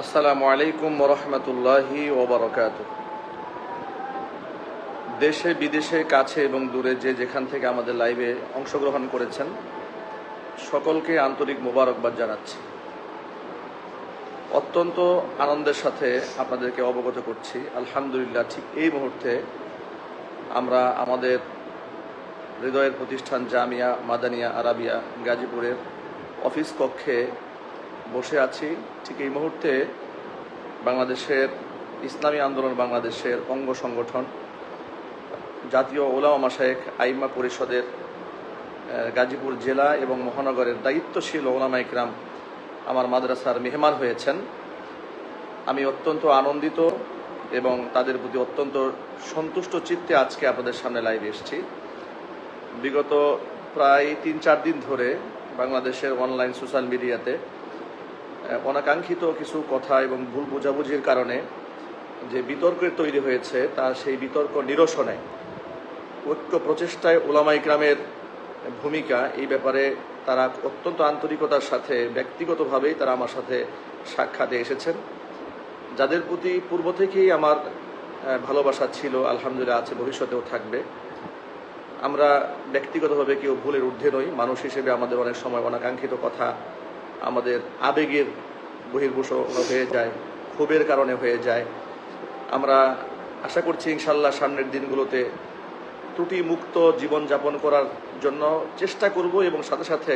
আসসালামু আলাইকুম ওরহমতুল্লাহি ওবরকাতুহ। দেশে বিদেশে কাছে এবং দূরে যে যেখান থেকে আমাদের লাইভে অংশগ্রহণ করেছেন সকলকে আন্তরিক মোবারকবাদ জানাচ্ছি। অত্যন্ত আনন্দের সাথে আপনাদেরকে অবগত করছি, আলহামদুলিল্লাহ ঠিক এই মুহূর্তে আমরা আমাদের হৃদয়ের প্রতিষ্ঠান জামিয়া মাদানিয়া আরাবিয়া গাজীপুরের অফিস কক্ষে বসে আছি। ঠিক এই মুহূর্তে বাংলাদেশের ইসলামী আন্দোলন বাংলাদেশের অঙ্গ সংগঠন জাতীয় ওলামা মাশায়েখ আইম্মা পরিষদের গাজীপুর জেলা এবং মহানগরের দায়িত্বশীল ওলামা ইকরাম আমার মাদ্রাসার মেহমান হয়েছেন। আমি অত্যন্ত আনন্দিত এবং তাদের প্রতি অত্যন্ত সন্তুষ্ট চিত্তে আজকে আপনাদের সামনে লাইভে এসেছি। বিগত প্রায় ৩-৪ দিন ধরে বাংলাদেশের অনলাইন সোশ্যাল মিডিয়াতে অনাকাঙ্ক্ষিত কিছু কথা এবং ভুল বোঝাবুঝির কারণে যে বিতর্কের তৈরি হয়েছে তা সেই বিতর্ক নিরসনে ঐক্য প্রচেষ্টায় ওলামা ইকরামের ভূমিকা, এই ব্যাপারে তারা অত্যন্ত আন্তরিকতার সাথে ব্যক্তিগতভাবেই তারা আমার সাথে সাক্ষাতে এসেছেন। যাদের প্রতি পূর্ব থেকেই আমার ভালোবাসা ছিল, আলহামদুলিল্লাহ আছে, ভবিষ্যতেও থাকবে। আমরা ব্যক্তিগতভাবে কেউ ভুলের ঊর্ধ্বে নই। মানুষ হিসেবে আমাদের অনেক সময় অনাকাঙ্ক্ষিত কথা আমাদের আবেগের বহির্ভূষণ হয়ে যায়, ক্ষোভের কারণে হয়ে যায়। আমরা আশা করছি ইনশাল্লাহ সামনের দিনগুলোতে ত্রুটি মুক্ত জীবনযাপন করার জন্য চেষ্টা করব এবং সাথে সাথে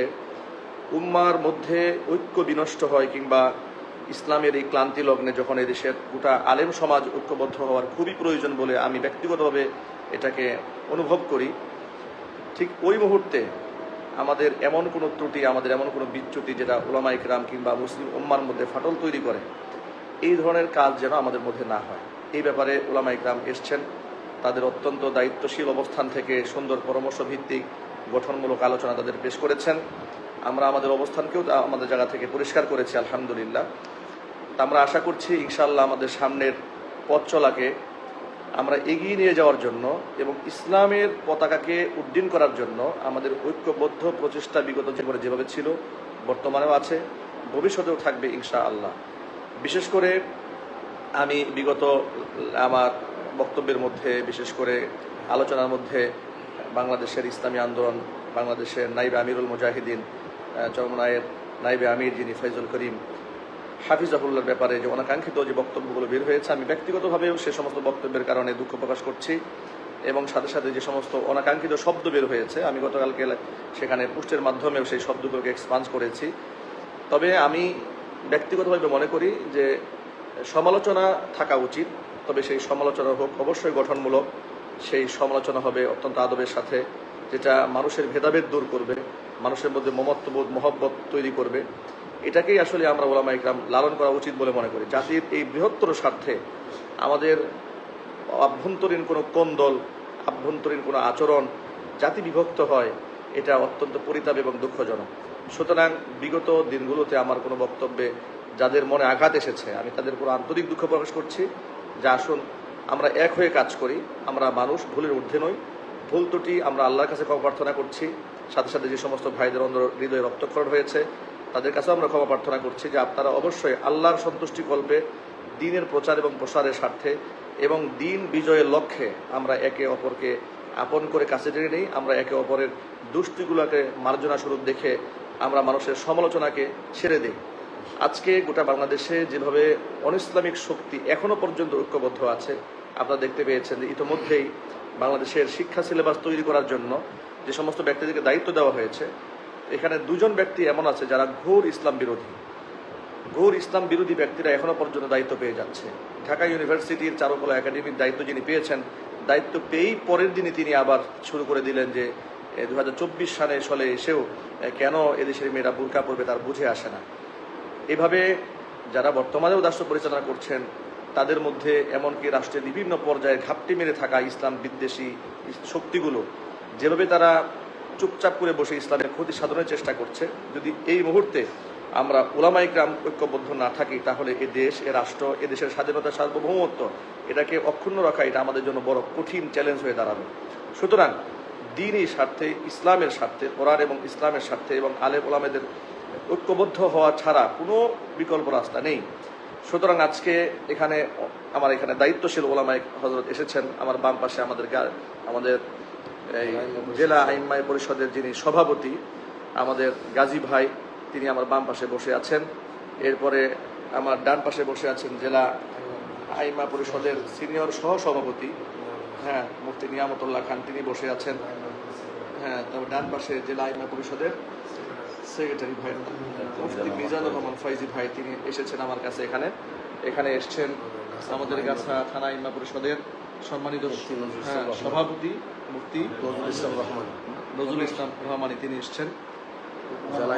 উম্মার মধ্যে ঐক্য বিনষ্ট হয় কিংবা ইসলামের এই ক্লান্তি লগ্নে যখন এই দেশের গোটা আলেম সমাজ ঐক্যবদ্ধ হওয়ার খুবই প্রয়োজন বলে আমি ব্যক্তিগতভাবে এটাকে অনুভব করি, ঠিক ওই মুহূর্তে আমাদের এমন কোনো ত্রুটি, আমাদের এমন কোনো বিচ্যুতি যেটা ওলামা ইকরাম কিংবা মুসলিম উম্মার মধ্যে ফাটল তৈরি করে, এই ধরনের কাজ যেন আমাদের মধ্যে না হয়। এই ব্যাপারে ওলামা ইকরাম এসছেন, তাদের অত্যন্ত দায়িত্বশীল অবস্থান থেকে সুন্দর পরামর্শ ভিত্তিক গঠনমূলক আলোচনা তাদের পেশ করেছেন। আমরা আমাদের অবস্থানকেও আমাদের জায়গা থেকে পরিষ্কার করেছি, আলহামদুলিল্লাহ। তা আমরা আশা করছি ইনশাআল্লাহ আমাদের সামনের পথ চলাকে আমরা এগিয়ে নিয়ে যাওয়ার জন্য এবং ইসলামের পতাকাকে উড্ডীন করার জন্য আমাদের ঐক্যবদ্ধ প্রচেষ্টা বিগত জীবনে যেভাবে ছিল বর্তমানেও আছে, ভবিষ্যতেও থাকবে ইনশাআল্লাহ। বিশেষ করে আমি বিগত আমার বক্তব্যের মধ্যে, বিশেষ করে আলোচনার মধ্যে বাংলাদেশের ইসলামী আন্দোলন বাংলাদেশের নাইবে আমিরুল মুজাহিদিন চরমনায়ের নাইবে আমির যিনি ফয়জুল করিম হাফিজাহুল্লাহর ব্যাপারে যে অনাকাঙ্ক্ষিত যে বক্তব্যগুলো বের হয়েছে, আমি ব্যক্তিগতভাবেও সে সমস্ত বক্তব্যের কারণে দুঃখ প্রকাশ করছি এবং সাথে সাথে যে সমস্ত অনাকাঙ্ক্ষিত শব্দ বের হয়েছে আমি গতকালকে সেখানে পোস্টের মাধ্যমেও সেই শব্দগুলোকে এক্সপান্স করেছি। তবে আমি ব্যক্তিগতভাবে মনে করি যে সমালোচনা থাকা উচিত, তবে সেই সমালোচনা হোক অবশ্যই গঠনমূলক, সেই সমালোচনা হবে অত্যন্ত আদবের সাথে, যেটা মানুষের ভেদাভেদ দূর করবে, মানুষের মধ্যে মমত্ববোধ মহব্বত তৈরি করবে। এটাকেই আসলে আমরা ওলামা ইকরাম লালন করা উচিত বলে মনে করি। জাতির এই বৃহত্তর স্বার্থে আমাদের আভ্যন্তরীণ কোনো কোন্দল, আভ্যন্তরীণ কোনো আচরণ জাতি বিভক্ত হয়, এটা অত্যন্ত পরিতাপ এবং দুঃখজনক। সুতরাং বিগত দিনগুলোতে আমার কোনো বক্তব্যে যাদের মনে আঘাত এসেছে আমি তাদের পুরো আন্তরিক দুঃখ প্রকাশ করছি। যে আসুন আমরা এক হয়ে কাজ করি, আমরা মানুষ, ভুলের ঊর্ধ্বে নই। ভুল ত্রুটি আমরা আল্লাহর কাছে ক্ষমা প্রার্থনা করছি, সাথে সাথে যে সমস্ত ভাইদের হৃদয়ে রক্তক্ষরণ হয়েছে তাদের কাছেও আমরা ক্ষমা প্রার্থনা করছি যে আপনারা অবশ্যই আল্লাহর সন্তুষ্টি কল্পে দ্বীনের প্রচার এবং প্রসারের স্বার্থে এবং দ্বীন বিজয়ের লক্ষ্যে আমরা একে অপরকে আপন করে কাছে টেনে নিই। আমরা একে অপরের দুষ্টিগুলোকে মার্জনা স্বরূপ দেখে আমরা মানুষের সমালোচনাকে ছেড়ে দিই। আজকে গোটা বাংলাদেশে যেভাবে অনইসলামিক শক্তি এখনো পর্যন্ত ঐক্যবদ্ধ আছে, আপনারা দেখতে পেয়েছেন যে ইতিমধ্যেই বাংলাদেশের শিক্ষা সিলেবাস তৈরি করার জন্য যে সমস্ত ব্যক্তিদেরকে দায়িত্ব দেওয়া হয়েছে, এখানে দুজন ব্যক্তি এমন আছে যারা ঘোর ইসলাম বিরোধী ব্যক্তিরা এখনো পর্যন্ত দায়িত্ব পেয়ে যাচ্ছে। ঢাকা ইউনিভার্সিটির চারুকলা একাডেমির দায়িত্ব যিনি পেয়েছেন, দায়িত্ব পেয়েই পরের দিনই তিনি আবার শুরু করে দিলেন যে 2024 সালে এসেও কেন এদেশের মেয়েরা বুরকা পরবে তার বুঝে আসে না। এভাবে যারা বর্তমানেও রাষ্ট্র পরিচালনা করছেন তাদের মধ্যে এমনকি রাষ্ট্রের বিভিন্ন পর্যায়ে ঘাপটি মেরে থাকা ইসলাম বিদ্বেষী শক্তিগুলো যেভাবে তারা চুপচাপ করে বসে ইসলামের ক্ষতি সাধনের চেষ্টা করছে, যদি এই মুহূর্তে আমরা ওলামা ইকরাম ঐক্যবদ্ধ না থাকি তাহলে এ দেশ, এ রাষ্ট্র, এ দেশের স্বাধীনতা সার্বভৌমত্ব এটাকে অক্ষুণ্ণ রাখা এটা আমাদের জন্য বড় কঠিন চ্যালেঞ্জ হয়ে দাঁড়াবে। সুতরাং দ্বীনি স্বার্থে, ইসলামের স্বার্থে, কোরআন এবং ইসলামের স্বার্থে এবং আলেম ওলামাদের ঐক্যবদ্ধ হওয়া ছাড়া কোনো বিকল্প রাস্তা নেই। সুতরাং আজকে এখানে আমার এখানে দায়িত্বশীল ওলামায়ে হযরত এসেছেন। আমার বাম পাশে আমাদের এই জেলা আইম্মায়ে পরিষদের যিনি সভাপতি আমাদের গাজী ভাই, তিনি আমার বাম পাশে বসে আছেন। এরপরে আমার ডান পাশে বসে আছেন জেলা আইম্মা পরিষদের সিনিয়র সহসভাপতি, হ্যাঁ, মুফতি নিয়ামতুল্লাহ খান, তিনি বসে আছেন। হ্যাঁ, তবে ডান পাশে জেলা আইম্মা পরিষদের সেক্রেটারি ভাই মুফতি মিজানুর রহমান ফয়জি ভাই, তিনি এসেছেন আমার কাছে। এখানে এসছেন আমাদের গাছা থানা আইম্মা পরিষদের সম্মানিত সভাপতি মুফতি নজরুল ইসলাম রহমানী, তিনি এসছেন। জেলা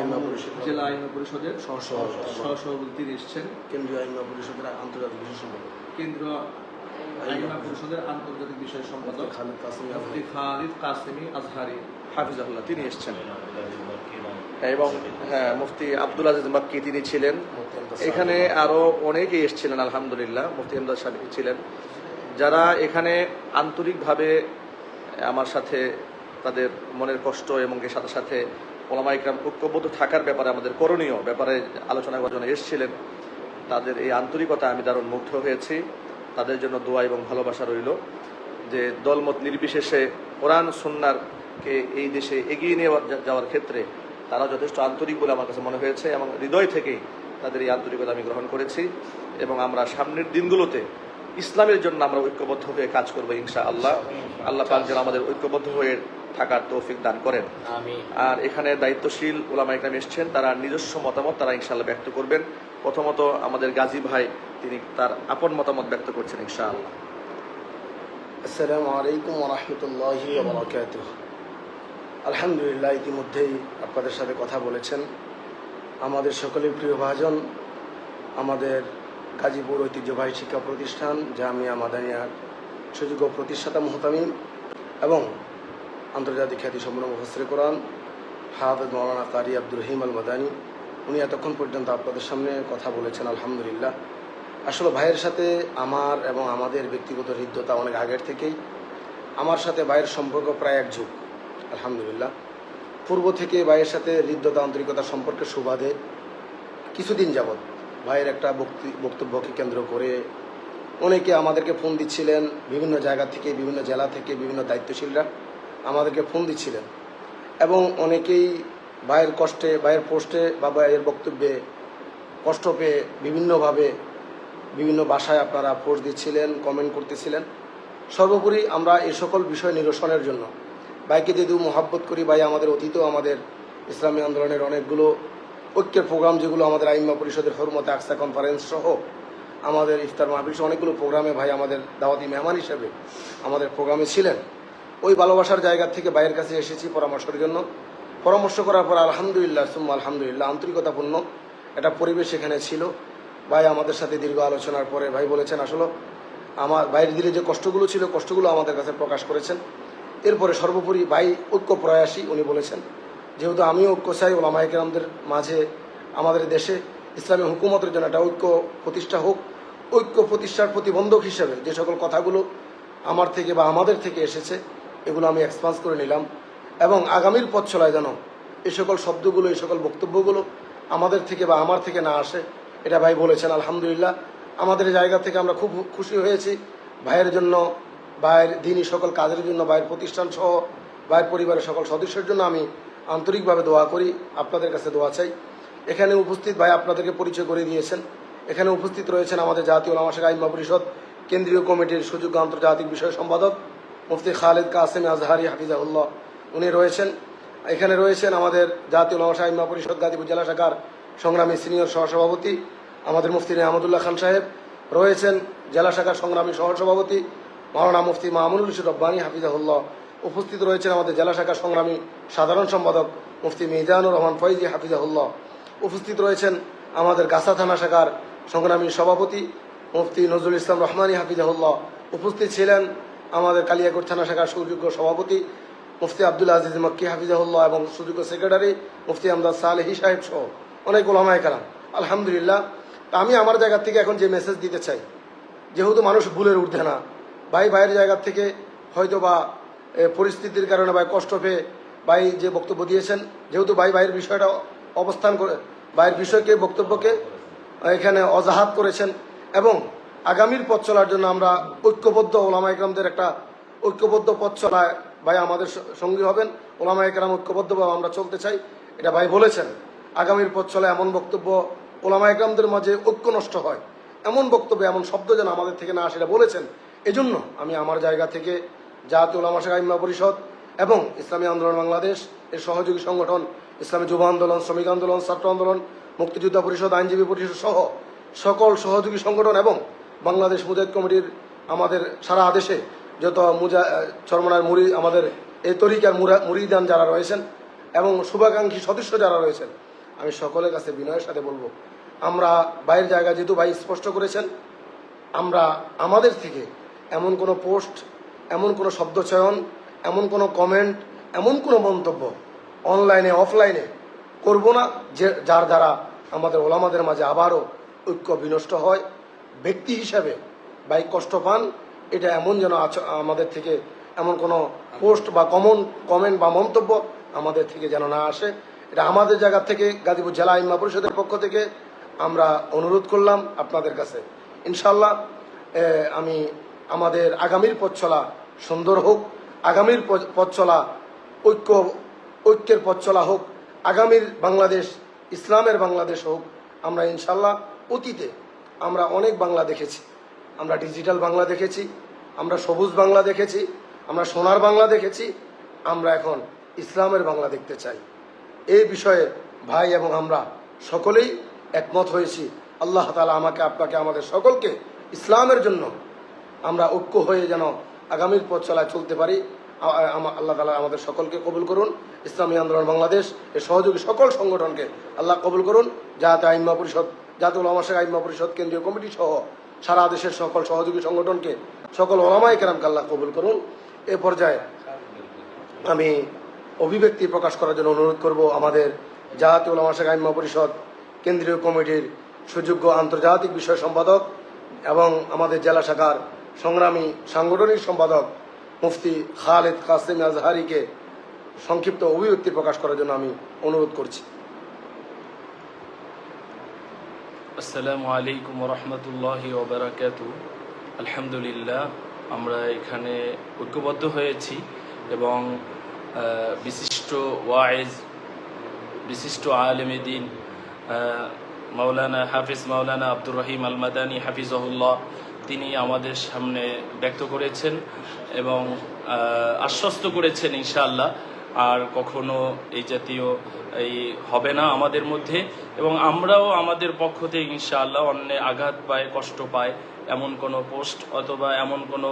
আইম্মা পরিষদের সহসভাপতি তিনি এসছেন। কেন্দ্রীয় আইম্মা পরিষদের আন্তর্জাতিক বিষয় সম্পাদক, কেন্দ্রীয় আইম্মা পরিষদের আন্তর্জাতিক বিষয় সম্পাদক খালিদ কাসেমি আজহারি হাফিজাহুল্লাহ, তিনি এসছেন। এবং হ্যাঁ, মুফতি আব্দুল আজিজ মাক্কি তিনি ছিলেন। এখানে আরো অনেকেই এসেছিলেন আলহামদুলিল্লাহ। মুফতি ইমদাদ সাহেব ছিলেন, যারা এখানে আন্তরিকভাবে আমার সাথে তাদের মনের কষ্ট এবং এর সাথে সাথে ওলামায়ে ইকরাম ঐক্যবদ্ধ থাকার ব্যাপারে, আমাদের করণীয় ব্যাপারে আলোচনা করার জন্য এসেছিলেন। তাদের এই আন্তরিকতা আমি দারুণ মুগ্ধ হয়েছি। তাদের জন্য দোয়া এবং ভালোবাসা রইল, যে দলমত নির্বিশেষে কোরআন সুন্নাহকে এই দেশে এগিয়ে নিয়ে যাওয়ার ক্ষেত্রে তারা যথেষ্ট আন্তরিক বলে আমার কাছে মনে হয়েছে, এবং হৃদয় থেকেই তাদের এই আন্তরিকতা আমি গ্রহণ করেছি। এবং আমরা সামনের দিনগুলোতে ইসলামের জন্য আমরা ঐক্যবদ্ধ হয়ে কাজ করবো ইনশাআল্লাহ। আল্লাহ পাক যেন আমাদের ঐক্যবদ্ধ হয়ে থাকার তৌফিক দান করেন। আর এখানে দায়িত্বশীল ওলামায়ে ইকরাম এসেছেন, তারা নিজস্ব মতামত তারা ইনশাআল্লাহ ব্যক্ত করবেন। প্রথমত আমাদের গাজী ভাই, তিনি তার আপন মতামত ব্যক্ত করছেন ইনশাআল্লাহ। আসসালামু আলাইকুম ওয়া রাহমাতুল্লাহি ওয়া বারাকাতুহু। আলহামদুলিল্লাহ, ইতিমধ্যেই আপনাদের সাথে কথা বলেছেন আমাদের সকলের প্রিয় ভাজন, আমাদের গাজীপুর ঐতিহ্যবাহী শিক্ষা প্রতিষ্ঠান জামিয়া মাদানিয়ার সুযোগ্য প্রতিষ্ঠাতা মুহতামিম এবং আন্তর্জাতিক খ্যাতিসম্পন্ন মুফাসসিরে কোরআন হাফেজ মাওলানা কারি আব্দুর রহিম আল মাদানী, উনি এতক্ষণ পর্যন্ত আপনাদের সামনে কথা বলেছেন। আলহামদুলিল্লাহ, আসলে ভাইয়ের সাথে আমার এবং আমাদের ব্যক্তিগত হৃদ্যতা অনেক আগের থেকেই। আমার সাথে ভাইয়ের সম্পর্ক প্রায় এক যুগ। আলহামদুলিল্লাহ, পূর্ব থেকে ভাইয়ের সাথে হৃদ্যতা আন্তরিকতার সম্পর্কের সুবাদে কিছুদিন যাবৎ ভাইয়ের একটা বক্তব্যকে কেন্দ্র করে অনেকে আমাদেরকে ফোন দিচ্ছিলেন, বিভিন্ন জায়গা থেকে, বিভিন্ন জেলা থেকে বিভিন্ন দায়িত্বশীলরা আমাদেরকে ফোন দিচ্ছিলেন, এবং অনেকেই ভাইয়ের কষ্টে, ভাইয়ের পোস্টে বা ভাইয়ের বক্তব্যে কষ্ট পেয়ে বিভিন্নভাবে বিভিন্ন ভাষায় আপনারা পোস্ট দিচ্ছিলেন, কমেন্ট করতেছিলেন। সর্বোপরি আমরা এই সকল বিষয় নিরসনের জন্য ভাইকে যেহেতু মহাব্বত করি, ভাই আমাদের অতীতেও আমাদের ইসলামী আন্দোলনের অনেকগুলো ঐক্যের প্রোগ্রাম, যেগুলো আমাদের আইম্মা পরিষদের হরমতে আকসা কনফারেন্স সহ আমাদের ইফতার মাহফিল সহ অনেকগুলো প্রোগ্রামে ভাই আমাদের দাওয়াতি মেহমান হিসেবে আমাদের প্রোগ্রামে ছিলেন। ওই ভালোবাসার জায়গা থেকে ভাইয়ের কাছে এসেছি পরামর্শের জন্য। পরামর্শ করার পর আলহামদুলিল্লাহ সুম্মা আলহামদুলিল্লাহ আন্তরিকতাপূর্ণ একটা পরিবেশ এখানে ছিল। ভাই আমাদের সাথে দীর্ঘ আলোচনার পরে ভাই বলেছেন, আসলে আমার ভাইয়ের দিলে যে কষ্টগুলো ছিল, কষ্টগুলো আমাদের কাছে প্রকাশ করেছেন। এরপরে সর্বোপরি ভাই ঐক্য প্রয়াসী, উনি বলেছেন যেহেতু আমিও ঐক্য চাই, ওলামায়ে কেরামদের মাঝে আমাদের দেশে ইসলামী হুকুমতের জন্য একটা ঐক্য প্রতিষ্ঠা হোক। ঐক্য প্রতিষ্ঠার প্রতিবন্ধক হিসেবে যে সকল কথাগুলো আমার থেকে বা আমাদের থেকে এসেছে, এগুলো আমি এক্সপান্স করে নিলাম, এবং আগামীর পথ চলায় যেন এই সকল শব্দগুলো, এই সকল বক্তব্যগুলো আমাদের থেকে বা আমার থেকে না আসে, এটা ভাই বলেছেন। আলহামদুলিল্লাহ, আমাদের জায়গা থেকে আমরা খুব খুশি হয়েছি। ভাইয়ের জন্য, ভাইয়ের দিনই সকল কাজের জন্য, ভাইয়ের প্রতিষ্ঠান সহ ভাইয়ের পরিবারের সকল সদস্যের জন্য আমি আন্তরিকভাবে দোয়া করি, আপনাদের কাছে দোয়া চাই। এখানে উপস্থিত ভাই আপনাদেরকে পরিচয় করে দিয়েছেন। এখানে উপস্থিত রয়েছেন আমাদের জাতীয় ওলামা শাখা আইম্মা পরিষদ কেন্দ্রীয় কমিটির সুযোগ্য আন্তর্জাতিক বিষয় সম্পাদক মুফতি খালিদ কাসেমি আজহারি হাফিজাহুল্লাহ, উনি রয়েছেন। এখানে রয়েছেন আমাদের জাতীয় ওলামা শাখা আইম্মা পরিষদ গাজীপুর জেলা শাখার সংগ্রামী সিনিয়র সহসভাপতি আমাদের মুফতি নিয়ামতুল্লাহ খান সাহেব, রয়েছেন জেলা শাখার সংগ্রামী সহসভাপতি মাওলানা মুফতি মামুনুল ইসলাম রব্বানী হাফিজাহুল্লাহ, উপস্থিত রয়েছেন আমাদের জেলা শাখার সংগ্রামী সাধারণ সম্পাদক মুফতি মিজানুর রহমান ফয়জি হাফিজাহুল্লাহ, উপস্থিত রয়েছেন আমাদের গাছা থানা শাখার সংগ্রামী সভাপতি মুফতি নজরুল ইসলাম রহমানী হাফিজাহুল্লাহ, উপস্থিত ছিলেন আমাদের কালিয়াকোট থানা শাখার সুযোগ্য সভাপতি মুফতি আব্দুল আজিজ মক্কি হাফিজাহুল্লাহ এবং সুযোগ্য সেক্রেটারি মুফতি আমদাদ সালেহি সাহেব সহ অনেক ওলামায়ে কেরাম। আলহামদুলিল্লাহ, আমি আমার জায়গা থেকে এখন যে মেসেজ দিতে চাই, যেহেতু মানুষ ভুলের ঊর্ধ্বে না, ভাইয়ের জায়গা থেকে হয়তো বা পরিস্থিতির কারণে ভাই কষ্ট পেয়ে ভাই যে বক্তব্য দিয়েছেন, যেহেতু ভাইয়ের বিষয়টা অবস্থান করে, ভাইয়ের বিষয়কে বক্তব্যকে এখানে অজাহাত করেছেন, এবং আগামীর পথ চলার জন্য আমরা ঐক্যবদ্ধ ওলামা ইকরামদের একটা ঐক্যবদ্ধ পথ চলায় ভাই আমাদের সঙ্গী হবেন। ওলামা ইকরাম ঐক্যবদ্ধভাবে আমরা চলতে চাই, এটা ভাই বলেছেন। আগামীর পথ চলায় এমন বক্তব্য, ওলামা ইকরামদের মাঝে ঐক্য নষ্ট হয় এমন বক্তব্য, এমন শব্দ যেন আমাদের থেকে না আসে, এটা বলেছেন। এজন্য আমি আমার জায়গা থেকে জাতীয় উলামা শাখা ইমাম পরিষদ এবং ইসলামী আন্দোলন বাংলাদেশ এর সহযোগী সংগঠন ইসলামী যুব আন্দোলন, শ্রমিক আন্দোলন, ছাত্র আন্দোলন, মুক্তিযোদ্ধা পরিষদ, আইনজীবী পরিষদ সহ সকল সহযোগী সংগঠন এবং বাংলাদেশ মুজাহিদ কমিটির আমাদের সারা দেশে যত চরমনার মুড়ি আমাদের এই তরিকার মুরিদান যারা রয়েছেন এবং শুভাকাঙ্ক্ষী সদস্য যারা রয়েছেন, আমি সকলের কাছে বিনয়ের সাথে বলবো, আমরা বাইরের জায়গা যেহেতু ভাই স্পষ্ট করেছেন, আমরা আমাদের থেকে এমন কোনো পোস্ট, এমন কোনো শব্দচয়ন, এমন কোনো কমেন্ট, এমন কোনো মন্তব্য অনলাইনে অফলাইনে করব না যে যার দ্বারা আমাদের ওলামাদের মাঝে আবারও ঐক্য বিনষ্ট হয়। ব্যক্তি হিসাবে ভাই কষ্ট পান, এটা এমন যেন আমাদের থেকে এমন কোনো পোস্ট বা কমেন্ট বা মন্তব্য আমাদের থেকে যেন না আসে। এটা আমাদের জায়গা থেকে গাজীপুর জেলা ইমাম পরিষদের পক্ষ থেকে আমরা অনুরোধ করলাম আপনাদের কাছে। ইনশাল্লাহ আমি আমাদের আগামীর পথ চলা সুন্দর হোক, আগামীর পথ চলা ঐক্যের পথ চলা হোক, আগামীর বাংলাদেশ ইসলামের বাংলাদেশ হোক। আমরা ইনশাল্লাহ অতীতে আমরা অনেক বাংলা দেখেছি, আমরা ডিজিটাল বাংলা দেখেছি, আমরা সবুজ বাংলা দেখেছি, আমরা সোনার বাংলা দেখেছি, আমরা এখন ইসলামের বাংলা দেখতে চাই। এই বিষয়ে ভাই এবং আমরা সকলেই একমত হয়েছি। আল্লাহ তাআলা আমাকে, আপনাকে, আমাদের সকলকে ইসলামের জন্য আমরা ঐক্য হয়ে যেন আগামীর পথ চলায় চলতে পারি। আল্লাহ তাআলা আমাদের সকলকে কবুল করুন। ইসলামী আন্দোলন বাংলাদেশ এর সহযোগী সকল সংগঠনকে আল্লাহ কবুল করুন। জাতীয় আইম্মা পরিষদ, জাতীয় উলামা শাখা আইম্মা পরিষদ, কেন্দ্রীয় কমিটি সহ সারা দেশের সকল সহযোগী সংগঠনকে, সকল ওলামায়ে কেরামকে আল্লাহ কবুল করুন। এ পর্যায়ে আমি অভিব্যক্তি প্রকাশ করার জন্য অনুরোধ করব আমাদের জাতীয় উলামা শাখা আইম্মা পরিষদ কেন্দ্রীয় কমিটির সুযোগ্য আন্তর্জাতিক বিষয় সম্পাদক এবং আমাদের জেলা শাখার সংগ্রামী সাংগঠনিক সম্পাদক মুফতি খালেদ কাসেম আজহারিকে সংক্ষিপ্ত অভিব্যক্তি প্রকাশ করার জন্য আমি অনুরোধ করছি। আসসালামু আলাইকুম ওয়া রাহমাতুল্লাহি ওয়া বারাকাতুহু। আলহামদুলিল্লাহ, আমরা এখানে ঐক্যবদ্ধ হয়েছি এবং বিশিষ্ট ওয়াইজ, বিশিষ্ট আলেমে দ্বীন মাওলানা হাফিজ মাওলানা আব্দুর রহিম আল মাদানী হাফিজাহুল্লাহ, তিনি আমাদের সামনে ব্যক্ত করেছেন এবং আশ্বস্ত করেছেন ইনশাআল্লাহ আর কখনো এই জাতীয় এই হবে না আমাদের মধ্যে, এবং আমরাও আমাদের পক্ষ থেকে ইনশাআল্লাহ অন্যে আঘাত পায়, কষ্ট পায় এমন কোনো পোস্ট অথবা এমন কোনো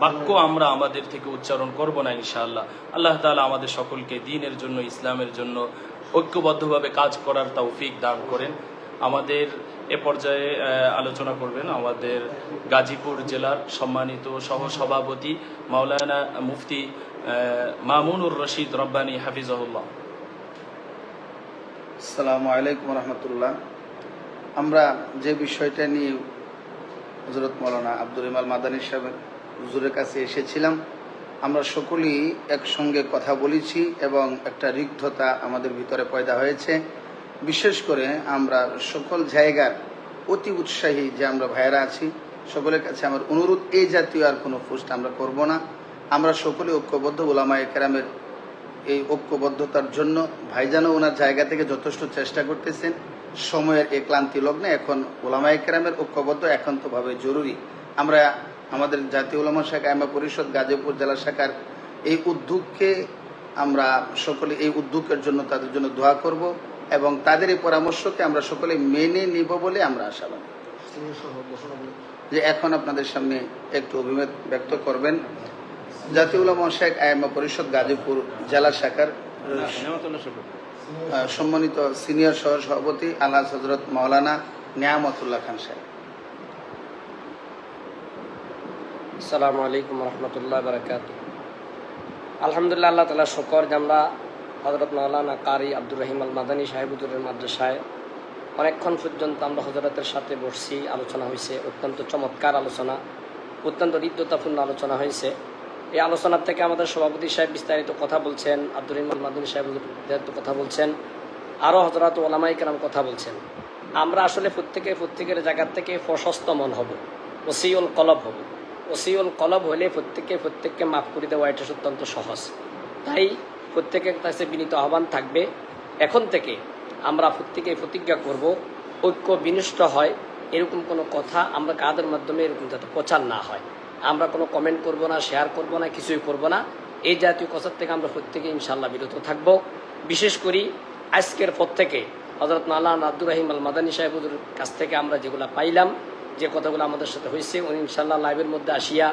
বাক্য আমরা আমাদের থেকে উচ্চারণ করব না ইনশাআল্লাহ। আল্লাহ তাআলা আমাদের সকলকে দ্বীনের জন্য, ইসলামের জন্য ঐক্যবদ্ধভাবে কাজ করার তৌফিক দান করেন। আমাদের এ পর্যায়ে আলোচনা করবেন আমাদের গাজীপুর জেলার সম্মানিত সহসভাপতি মাওলানা মুফতি মামুনুর রশিদ রব্বানী হাফিজাহুল্লাহ। আসসালামু আলাইকুম রহমতুল্লাহ। আমরা যে বিষয়টা নিয়ে হযরত মাওলানা আব্দুর রহিম আল মাদানী সাহেব হুজুরের কাছে এসেছিলাম, আমরা সকলেই একসঙ্গে কথা বলেছি এবং একটা রিক্ততা আমাদের ভিতরে পয়দা হয়েছে। বিশেষ করে আমরা সকল জায়গার অতি উৎসাহী যে আমরা ভাইয়েরা আছি, সকলের কাছে আমার অনুরোধ, এই জাতীয় আর কোনো পোস্ট আমরা করব না। আমরা সকলে ঐক্যবদ্ধ, ওলামায়ে কেরামের এই ঐক্যবদ্ধতার জন্য ভাইজানও ওনার জায়গা থেকে যথেষ্ট চেষ্টা করতেছেন। সময়ের এই ক্লান্তি লগ্নে এখন ওলামায়ে কেরামের ঐক্যবদ্ধ একান্তভাবে জরুরি। আমরা আমাদের জাতীয় উলামা শাখা ইমাম পরিষদ গাজীপুর জেলা শাখার এই উদ্যোগকে আমরা সকলে এই উদ্যোগের জন্য তাদের জন্য দোয়া করব এবং তাদের এই পরামর্শকে আমরা সকলে মেনে নিব বলে আমরা আশাবাদী। যে এখন আপনাদের সামনে একটু অভিমত ব্যক্ত করবেন জাতীয় উলামা শাখা ইমাম পরিষদ গাজীপুর জেলা শাখার সম্মানিত সিনিয়র সহ সভাপতি আলহাজ হযরত মাওলানা নিয়ামতুল্লাহ খান সাহেব। আসসালামু আলাইকুম রহমতুল্লাহ বারাকাতুহু। আলহামদুলিল্লাহ, আল্লাহ তাআলা শুকর যে আমরা হযরত মাওলানা কারি আব্দুর রহিম আল মাদানী সাহেব হুজুরের মাদ্রাসায় অনেকক্ষণ পর্যন্ত আমরা হযরতের সাথে বসছি, আলোচনা হয়েছে, অত্যন্ত চমৎকার আলোচনা, অত্যন্ত হৃদ্যতাপূর্ণ আলোচনা হয়েছে। এই আলোচনার থেকে আমাদের সভাপতি সাহেব বিস্তারিত কথা বলছেন, আব্দুর রহিম আল মাদানী সাহেব বিস্তারিত কথা বলছেন, আরও হযরত ওলামায়ে কেরাম কথা বলছেন। আমরা আসলে প্রত্যেকের জায়গার থেকে প্রশস্ত মন হব, ওসিউল কলব হব। ওসিউল কলব হলে প্রত্যেককে মাফ করে দেওয়া এটা অত্যন্ত সহজ। তাই প্রত্যেকের কাছে বিনীত আহ্বান থাকবে, এখন থেকে আমরা প্রত্যেকে প্রতিজ্ঞা করব, ঐক্য বিনষ্ট হয় এরকম কোনো কথা আমরা কাদের মাধ্যমে এরকম যাতে প্রচার না হয়। আমরা কোনো কমেন্ট করব না, শেয়ার করব না, কিছুই করব না। এই জাতীয় কথার থেকে আমরা প্রত্যেকে ইনশাআল্লাহ বিরত থাকব। বিশেষ করি আজকের পর থেকে হযরত মাওলানা আব্দুর রহিম আল মাদানী সাহেবের কাছ থেকে আমরা যেগুলো পাইলাম, যে কথাগুলো আমাদের সাথে হয়েছে, উনি ইনশাআল্লাহ লাইভের মধ্যে আসিয়া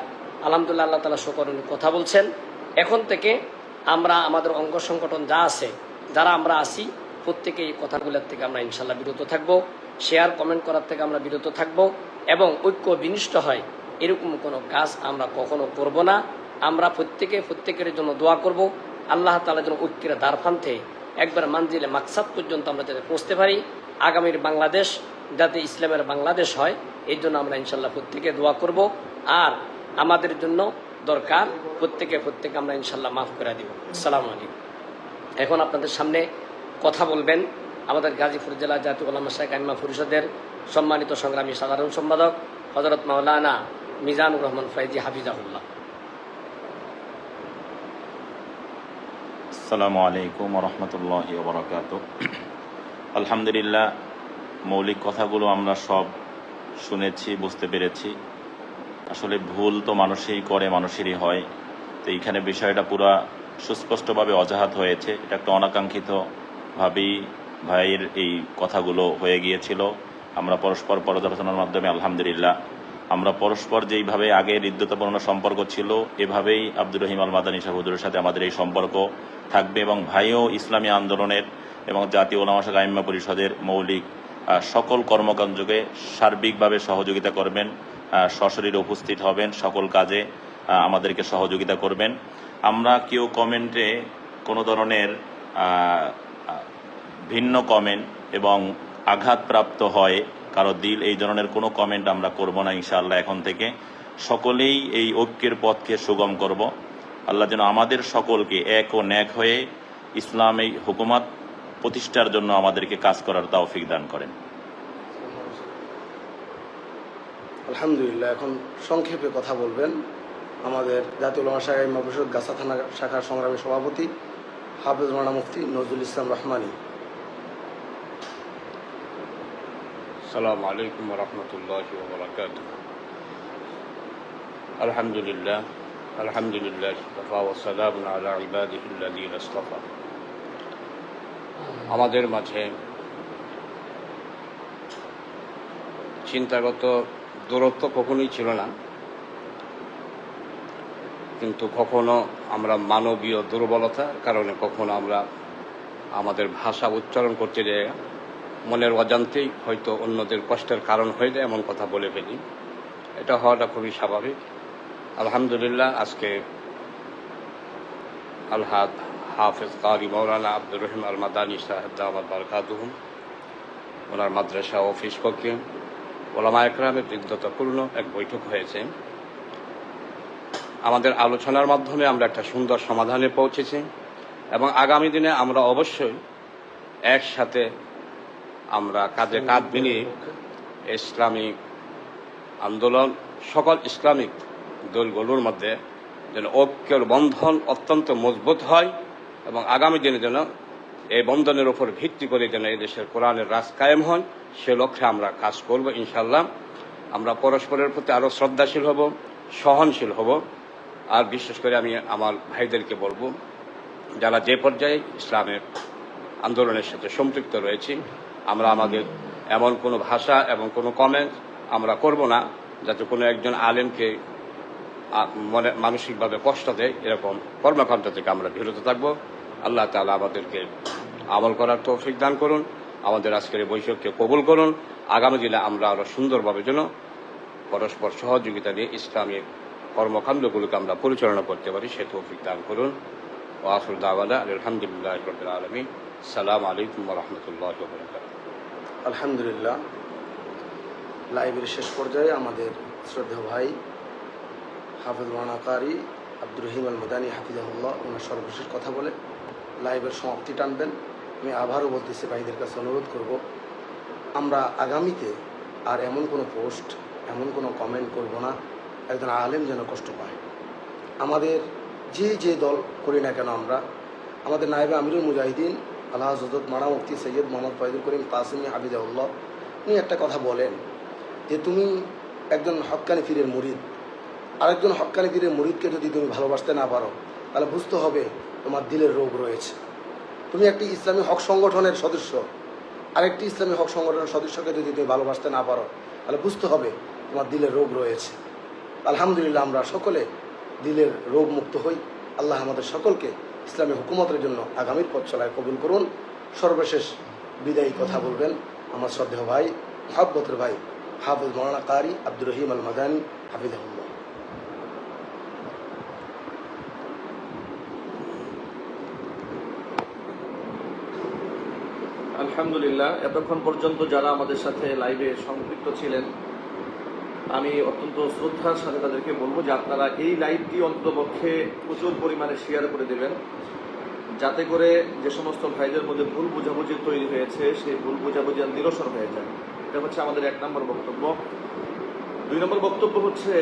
আলহামদুলিল্লাহ আল্লাহ তাআলা শুকর উনি কথা বলছেন। এখন থেকে আমরা আমাদের অঙ্গ সংগঠন যা আছে, যারা আমরা আসি, প্রত্যেকে এই কথাগুলোর থেকে আমরা ইনশাআল্লাহ বিরত থাকব। শেয়ার কমেন্ট করার থেকে আমরা বিরত থাকব এবং ঐক্য বিনষ্ট হয় এরকম কোনো কাজ আমরা কখনো করব না। আমরা প্রত্যেকের জন্য দোয়া করব, আল্লাহ তাআলা যেন ঐক্যের দ্বারপ্রান্তে একবার মানজিলে মাকসাদ পর্যন্ত আমরা যাতে পৌঁছতে পারি, আগামীর বাংলাদেশ যাতে ইসলামের বাংলাদেশ হয়, এই জন্য আমরা ইনশাল্লাহ প্রত্যেকে দোয়া করব। আর আমাদের জন্য দরকার প্রত্যেকে আমরা ইনশাল্লাহ মাফ করে দিব। আসসালামু আলাইকুম। এখন আপনাদের সামনে কথা বলবেন আমাদের গাজীপুর জেলা জাতীয় উলামা শাইখ আইম্মা পরিষদের সম্মানিত সংগ্রামী সাধারণ সম্পাদক হযরত মাওলানা মিজানুর রহমান ফয়জি হাফিজাহুল্লাহ। আসসালামু আলাইকুম রহমতুল্লাহি ওয়া বারাকাতুহু। আলহামদুলিল্লাহ, মৌলিক কথাগুলো আমরা সব শুনেছি, বুঝতে পেরেছি। আসলে ভুল তো মানুষই করে, মানুষেরই হয়। তো এইখানে বিষয়টা পুরা সুস্পষ্টভাবে অজাহাত হয়েছে। এটা একটা অনাকাঙ্ক্ষিতভাবেই ভাইয়ের এই কথাগুলো হয়ে গিয়েছিল। আমরা পরস্পর পর্যালোচনার মাধ্যমে আলহামদুলিল্লাহ আমরা পরস্পর যেইভাবে আগে হৃদ্যতাপূর্ণ সম্পর্ক ছিল, এভাবেই আব্দুর রহিম আল মাদানী সাহেব হুজুরের সাথে আমাদের এই সম্পর্ক থাকবে। এবং ভাইও ইসলামী আন্দোলনের এবং জাতীয় উলামা শাইখ আইম্মা পরিষদের মৌলিক সকল কর্মকাণ্ডকে সার্বিকভাবে সহযোগিতা করবেন, সশরীরে উপস্থিত হবেন, সকল কাজে আমাদেরকে সহযোগিতা করবেন। আমরা কেউ কমেন্টে কোনো ধরনের ভিন্ন কমেন্ট এবং আঘাতপ্রাপ্ত হয় কারো দিল, এই ধরনের কোনো কমেন্ট আমরা করব না ইনশাআল্লাহ। এখন থেকে সকলেই এই ঐক্যের পথকে সুগম করব। আল্লাহ যেন আমাদের সকলকে এক ও ন্যাক হয়ে ইসলামী হুকুমত প্রতিষ্ঠার জন্য আমাদেরকে কাজ করার তৌফিক দান করেন। আলহামদুলিল্লাহ। এখন সংক্ষেপে কথা বলবেন আমাদের জাতীয় উলামা শাইখ আইম্মা পরিষদ গাছা থানা শাখার সংগ্রামী সভাপতি হাফেজ মাওলানা মুফতি নজরুল ইসলাম রহমানী। আসসালামু আলাইকুম ওয়া রাহমাতুল্লাহি ওয়া বারাকাতুহু। আলহামদুলিল্লাহ ইসতাফা ওয়া সালামুন আলা ইবাদিহিল্লাযীনা ইসতাফা। আমাদের মাঝে চিন্তাগত দূরত্ব কখনোই ছিল না, কিন্তু কখনো আমরা মানবীয় দুর্বলতার কারণে কখনো আমরা আমাদের ভাষা উচ্চারণ করতে যাই মনের অজান্তেই হয়তো অন্যদের কষ্টের কারণ হয়ে যায়, এমন কথা বলে ফেলি। এটা হওয়াটা খুবই স্বাভাবিক। আলহামদুলিল্লাহ, আজকে আলহাদ হাফেজ কারি মাওলানা আব্দুর রহিম আল মাদানী সাহেব দামাত বারাকাতুহুম, ওনার মাদ্রাসা অফিস পক্ষে ওলামা একরামের হৃদ্যতাপূর্ণ এক বৈঠক হয়েছে। আমাদের আলোচনার মাধ্যমে আমরা একটা সুন্দর সমাধানে পৌঁছেছি এবং আগামী দিনে আমরা অবশ্যই একসাথে আমরা কাঁধে কাঁধ মিলিয়ে ইসলামিক আন্দোলন সকল ইসলামিক দলগুলোর মধ্যে যেন ঐক্যের বন্ধন অত্যন্ত মজবুত হয় এবং আগামী দিনে যেন এই বন্ধনের উপর ভিত্তি করে যেন এই দেশের কোরআনের রাজ কায়েম হয়, সে লক্ষ্যে আমরা কাজ করব ইনশাআল্লাহ। আমরা পরস্পরের প্রতি আরও শ্রদ্ধাশীল হব, সহনশীল হব। আর বিশেষ করে আমি আমার ভাইদেরকে বলবো, যারা যে পর্যায়ে ইসলামের আন্দোলনের সাথে সম্পৃক্ত রয়েছি, আমরা আমাদের এমন কোনো ভাষা এবং কোনো কমেন্ট আমরা করব না যাতে কোনো একজন আলেমকে মনে মানসিকভাবে কষ্ট দেয়, এরকম কর্মকাণ্ড থেকে আমরা বিরত থাকবো। আল্লাহ তাআলা আমাদেরকে আমল করার তৌফিক দান করুন, আমাদের আজকের এই বৈঠককে কবুল করুন। আগামী দিনে আমরা আরও সুন্দরভাবে যেন পরস্পর সহযোগিতা দিয়ে ইসলামী কর্মকাণ্ডগুলোকে আমরা পরিচালনা করতে পারি, সে তৌফিক দান করুন। ওয়া আখিরু দাওয়ানা আলহামদুলিল্লাহি রাব্বিল আলামিন। আসসালামু আলাইকুম ওয়া রাহমাতুল্লাহি ওয়া বারাকাতুহু। আলহামদুলিল্লাহ, লাইভের শেষ পর্যায়ে আমাদের শ্রদ্ধেয় ভাই হাফেজ মাওলানা কারি আব্দুর রহিম আল মাদানী হাফিজাহুল্লাহ ওনার সর্বশেষ কথা বলে লাইভের সমাপ্তি টানবেন। আমি আবারও বলতেছি, ভাইদের কাছে অনুরোধ করব, আমরা আগামীতে আর এমন কোনো পোস্ট, এমন কোনো কমেন্ট করব না একজন আলেম যেন কষ্ট পায়। আমাদের যে দল করি না কেন আমরা, আমাদের নায়েবে আমিরুল মুজাহিদিন আল্লাহ হযরত মানা মুফতি সৈয়দ মোহাম্মদ ফয়জুল করিম কাসিমি হাফিজাহুল্লাহ উনি একটা কথা বলেন যে তুমি একজন হক্কানি পীরের মুরিদ, আরেকজন হক্কানি পীরের মুরিদকে যদি তুমি ভালোবাসতে না পারো তাহলে বুঝতে হবে তোমার দিলের রোগ রয়েছে। তুমি একটি ইসলামী হক সংগঠনের সদস্য, আরেকটি ইসলামী হক সংগঠনের সদস্যকে যদি তুমি ভালোবাসতে না পারো তাহলে বুঝতে হবে তোমার দিলের রোগ রয়েছে। আলহামদুলিল্লাহ আমরা সকলে দিলের রোগ মুক্ত হই। আল্লাহ আমাদের সকলকে ইসলামী হুকুমতের জন্য আগামীর পথ চলায় কবুল করুন। সর্বশেষ বিদায়ী কথা বলবেন আমার শ্রদ্ধেয় ভাই, মহাব্বতের ভাই হাফেজ মৌলানা কারি আব্দুর রহিম আল মাদানী হাফিজাহুল্লাহ। আলহামদুলিল্লাহ, এতক্ষণ পর্যন্ত যারা আমাদের সাথে লাইভে সম্পৃক্ত ছিলেন, আমি অত্যন্ত শ্রদ্ধার সাথে তাদেরকে বলবো যে আপনারা এই লাইভটি অন্ততপক্ষে প্রচুর পরিমাণে শেয়ার করে দেবেন, যাতে করে যে সমস্ত ভাইদের মধ্যে ভুল বোঝাবুঝি তৈরি হয়েছে সেই ভুল বোঝাবুঝি নিরসন হয়ে যায়। এটা হচ্ছে আমাদের 1 নম্বর বক্তব্য। 2 নম্বর বক্তব্য হচ্ছে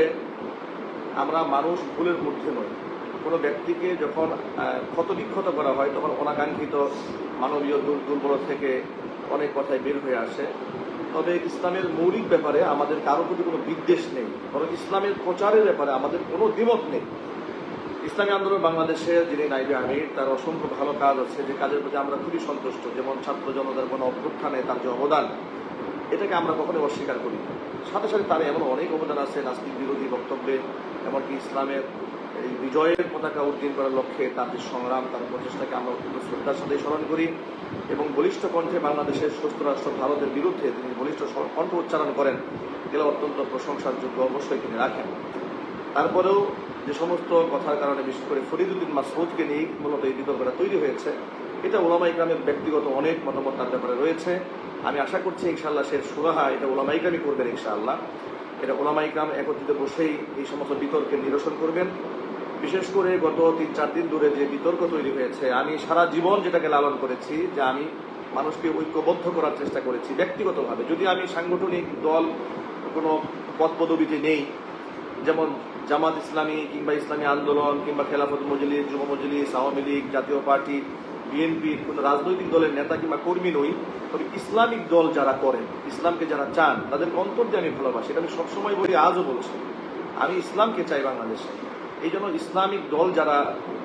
আমরা মানুষ ভুলের মধ্যে নই। কোনো ব্যক্তিকে যখন ক্ষতবিক্ষত করা হয় তখন অনাকাঙ্ক্ষিত মানবীয় দুর্বল থেকে অনেক কথাই বের হয়ে আসে। তবে ইসলামের মৌলিক ব্যাপারে আমাদের কারো প্রতি কোনো বিদ্বেষ নেই, বরং ইসলামের প্রচারের ব্যাপারে আমাদের কোনো দ্বিমত নেই। ইসলামী আন্দোলন বাংলাদেশের যিনি নাইবে আমির, তার অসংখ্য ভালো কাজ আছে যে কাজের প্রতি আমরা খুবই সন্তুষ্ট। যেমন ছাত্র জনতার কোনো অভ্যুত্থানে তার যে অবদান, এটাকে আমরা কখনোই অস্বীকার করি। সাথে সাথে তার এমন অনেক অবদান আছে নাস্তিক বিরোধী বক্তব্যে, এমনকি ইসলামের এই বিজয়ের পতাকা উদ্দিন করার লক্ষ্যে তার যে সংগ্রাম, তার প্রচেষ্টাকে আমরা অত্যন্ত শ্রদ্ধার সাথে স্মরণ করি। এবং বলিষ্ঠ কণ্ঠে বাংলাদেশের সুস্থ রাষ্ট্র ভারতের বিরুদ্ধে তিনি বলিষ্ঠ কণ্ঠ উচ্চারণ করেন, এগুলো অত্যন্ত প্রশংসার যোগ্য, অবশ্যই তিনি রাখেন। তারপরেও যে সমস্ত কথার কারণে বিশেষ করে ফরিদউদ্দিন মাসউদকে নিয়ে মূলত এই বিতর্কটা তৈরি হয়েছে, এটা ওলামা ইকরামের ব্যক্তিগত অনেক মতামত তার ব্যাপারে রয়েছে। আমি আশা করছি ইনশাআল্লাহ সে সুরাহা এটা ওলামা ইকরামই করবেন ইনশাআল্লাহ। এটা ওলামা ইকরাম একত্রিত বসেই এই সমস্ত বিতর্কের নিরসন করবেন। বিশেষ করে গত 3-4 দিন ধরে যে বিতর্ক তৈরি হয়েছে, আমি সারা জীবন যেটাকে লালন করেছি যে আমি মানুষকে ঐক্যবদ্ধ করার চেষ্টা করেছি ব্যক্তিগতভাবে। যদি আমি সাংগঠনিক দল কোনো পদ পদবিতে নেই, যেমন জামাত ইসলামী কিংবা ইসলামী আন্দোলন কিংবা খেলাফত মজলিস, যুব মজলিস, আওয়ামী লীগ, জাতীয় পার্টি, বিএনপির কোনো রাজনৈতিক দলের নেতা কিংবা কর্মী নই, তবে ইসলামিক দল যারা করেন, ইসলামকে যারা চান, তাদের অন্তর দিয়ে আমি ভালোবাসি। এটা আমি সবসময় বলি, আজও বলছি, আমি ইসলামকে চাই বাংলাদেশে। এই জন্য ইসলামিক দল যারা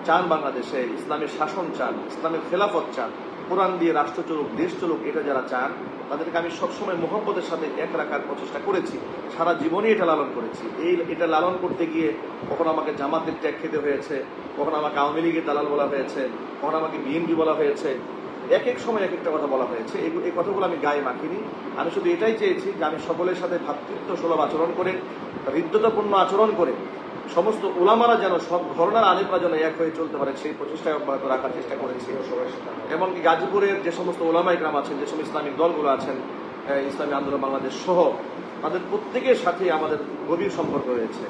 চান বাংলাদেশে, ইসলামের শাসন চান, ইসলামের খেলাফত চান, কোরআন দিয়ে রাষ্ট্র চলুক, দেশ চলুক, এটা যারা চান, তাদেরকে আমি সবসময় মোহব্বতের সাথে এক রাখার প্রচেষ্টা করেছি। সারা জীবনই এটা লালন করেছি। এটা লালন করতে গিয়ে কখনো আমাকে জামাতের ট্যাগ খেতে হয়েছে, কখনো আমাকে আওয়ামী লীগের দালাল বলা হয়েছে, কখনো আমাকে বিএনপি বলা হয়েছে, এক এক সময় এক একটা কথা বলা হয়েছে। এই কথাগুলো আমি গায়ে মাখিনি। আমি শুধু এটাই চেয়েছি যে আমি সকলের সাথে ভ্রাতৃত্ব সুলভ আচরণ করে, হৃদ্যতাপূর্ণ আচরণ করে সমস্ত ওলামারা যেন, সব ঘরনার আলেমরা যেন এক হয়ে চলতে পারে, সেই প্রচেষ্টায় অব্যাহত রাখার চেষ্টা করেছি। এমনকি গাজীপুরের যে সমস্ত ওলামা ইকরাম আছেন, যে সমস্ত ইসলামিক দলগুলো আছেন, ইসলামী আন্দোলন বাংলাদেশ সহ, তাদের প্রত্যেকের সাথে আমাদের গভীর সম্পর্ক রয়েছে।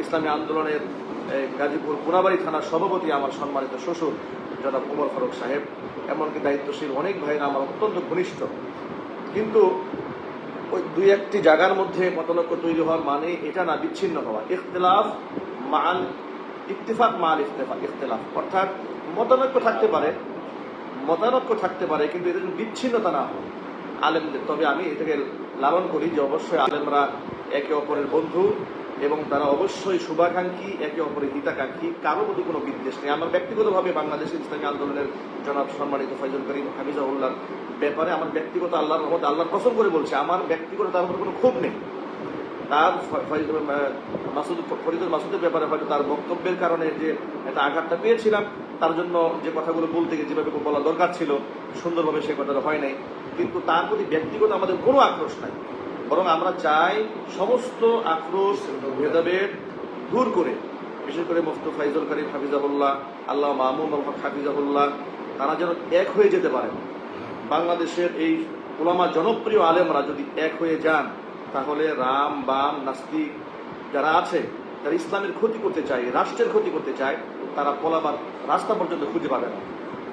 ইসলামী আন্দোলনের গাজীপুর কোনাবাড়ি থানার সভাপতি আমার সম্মানিত শ্বশুর জনাব ওমর ফারুক সাহেব, এমনকি দায়িত্বশীল অনেক ভাইরা আমার অত্যন্ত ঘনিষ্ঠ। কিন্তু ওই 2-1টি জায়গার মধ্যে মতানৈক্য তৈরি হওয়ার মানে এটা না বিচ্ছিন্ন হওয়া। ইখতিলাফ মাল ইত্তেফাক মাল ইখতিলাফ, অর্থাৎ মতানৈক্য থাকতে পারে কিন্তু এটা বিচ্ছিন্নতা না হয় আলেমদের। তবে আমি এটাকে লালন করি যে অবশ্যই আলেমরা একে অপরের বন্ধু এবং তারা অবশ্যই শুভাকাঙ্ক্ষী, একে অপরের হিতাকাঙ্ক্ষী, কারো প্রতি কোনো বিদ্বেষ নেই। আমার ব্যক্তিগতভাবে বাংলাদেশের ইসলামী আন্দোলনের জনাব সম্মানিত ফয়জুল করিম হাফিজাহুল্লাহর ব্যাপারে আমার ব্যক্তিগত আল্লাহর রহমত, আল্লাহর কসম করে বলছে, আমার ব্যক্তিগত তার উপর কোনো ক্ষোভ নেই। তার ফরিদুল মাসুদের ব্যাপারে হয়তো তার বক্তব্যের কারণে যে একটা আঘাতটা পেয়েছিলাম, তার জন্য যে কথাগুলো বলতে গিয়ে যেভাবে বলা দরকার ছিল সুন্দরভাবে সে কথাটা হয় নাই। কিন্তু তার প্রতি ব্যক্তিগত আমাদের কোনো আক্রোশ নাই, বরং আমরা চাই সমস্ত আক্রোশ ভেদাভেদ দূর করে, বিশেষ করে মুফতি ফয়জুল করিম হাফিজাহুল্লাহ, আল্লাহ মামুন হক হাফিজাহুল্লাহ, তারা যেন এক হয়ে যেতে পারেন। বাংলাদেশের এই উলামা জনপ্রিয় আলেমরা যদি এক হয়ে যান, তাহলে রাম বাম নাস্তিক যারা আছে, যারা ইসলামের ক্ষতি করতে চায়, রাষ্ট্রের ক্ষতি করতে চায়, তারা পলাবার রাস্তা পর্যন্ত খুঁজে পাবে না।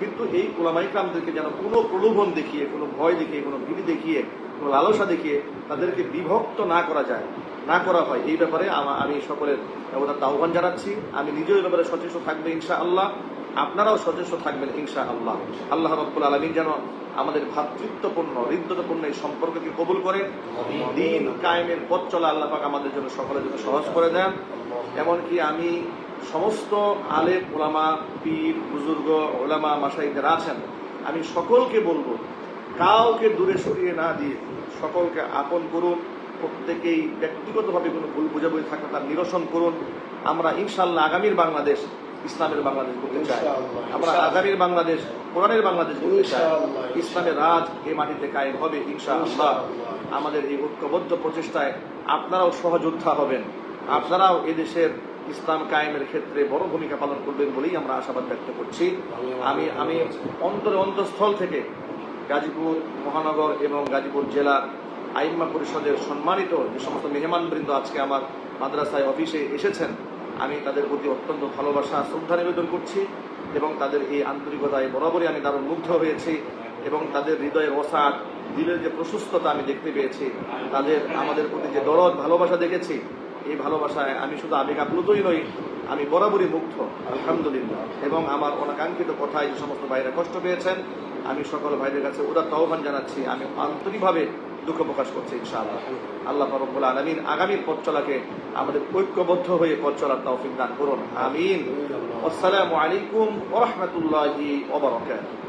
কিন্তু এই উলামা ইকরামদেরকে যেন কোনো প্রলোভন দেখিয়ে, কোনো ভয় দেখিয়ে, কোনো ভীতি দেখিয়ে কোনো লালসা দেখিয়ে তাদেরকে বিভক্ত না করা যায়, না করা হয়, এই ব্যাপারে আমি সকলের ওনার আহ্বান জানাচ্ছি। আমি নিজেও এই ব্যাপারে সচেষ্ট থাকবে ইনশাআল্লাহ, আপনারাও সচেষ্ট থাকবেন ইনশাআল্লাহ। আল্লাহ রাব্বুল আলামিন যেন আমাদের ভ্রাতৃত্বপূর্ণ হৃদ্যতাপূর্ণ এই সম্পর্ককে কবুল করে দ্বীন কায়েমের পথ চলা আল্লাহ পাক আমাদের জন্য সকলের জন্য সহজ করে দেন। এমনকি আমি সমস্ত আলেম ওলামা, পীর, বুজুর্গ, ওলামা, মাশাইখ যারা আছেন, আমি সকলকে বলবো কাউকে দূরে সরিয়ে না দিয়ে সকলকে আপন করুন। প্রত্যেকেই ব্যক্তিগতভাবে কোনো ভুল বোঝাবুঝি থাকলে তার নিরসন করুন। আমরা ইনশাআল্লাহ আগামীর বাংলাদেশ ইসলামের বাংলাদেশ করতে চাই। আমরা আগামীর বাংলাদেশ কোরআনের বাংলাদেশ করতে চাই। ইসলামের রাজ এই মাটিতে কায়েম হবে ইনশাআল্লাহ। আমাদের এই ঐক্যবদ্ধ প্রচেষ্টায় আপনারাও সহযোদ্ধা হবেন, আপনারাও এদেশের ইসলাম কায়েমের ক্ষেত্রে বড় ভূমিকা পালন করবেন বলেই আমরা আশাবাদ ব্যক্ত করছি। আমি অন্তঃস্থল থেকে গাজীপুর মহানগর এবং গাজীপুর জেলার আইম্মা পরিষদের সম্মানিত যে সমস্ত মেহমানবৃন্দ আজকে আমার মাদ্রাসায় অফিসে এসেছেন, আমি তাদের প্রতি অত্যন্ত ভালোবাসা শ্রদ্ধা নিবেদন করছি এবং তাদের এই আন্তরিকতায় বরাবরই আমি দারুণ মুগ্ধ হয়েছি এবং তাদের হৃদয়ের ওসাট, দিলের যে প্রশস্ততা আমি দেখতে পেয়েছি, তাদের আমাদের প্রতি যে দরদ ভালোবাসা দেখেছি, এই ভালোবাসায় আমি শুধু আবেগ আপ্লুতই নই, আমি বরাবরই মুগ্ধ আলহামদুলিল্লাহ। এবং আমার অনাকাঙ্ক্ষিত কথায় যে সমস্ত ভাইরা কষ্ট পেয়েছেন, আমি সকল ভাইদের কাছে উদাত্ত আহ্বান জানাচ্ছি, আমি আন্তরিকভাবে দুঃখ প্রকাশ করছি ইনশাআল্লাহ। আল্লাহ রাব্বুল আলামিন আগামীর পথ চলাকে আমাদের ঐক্যবদ্ধ হয়ে পথ চলার তৌফিক দান করুন, আমিন। আসসালামু আলাইকুম ওয়া রাহমাতুল্লাহি ওয়া বারাকাতুহু।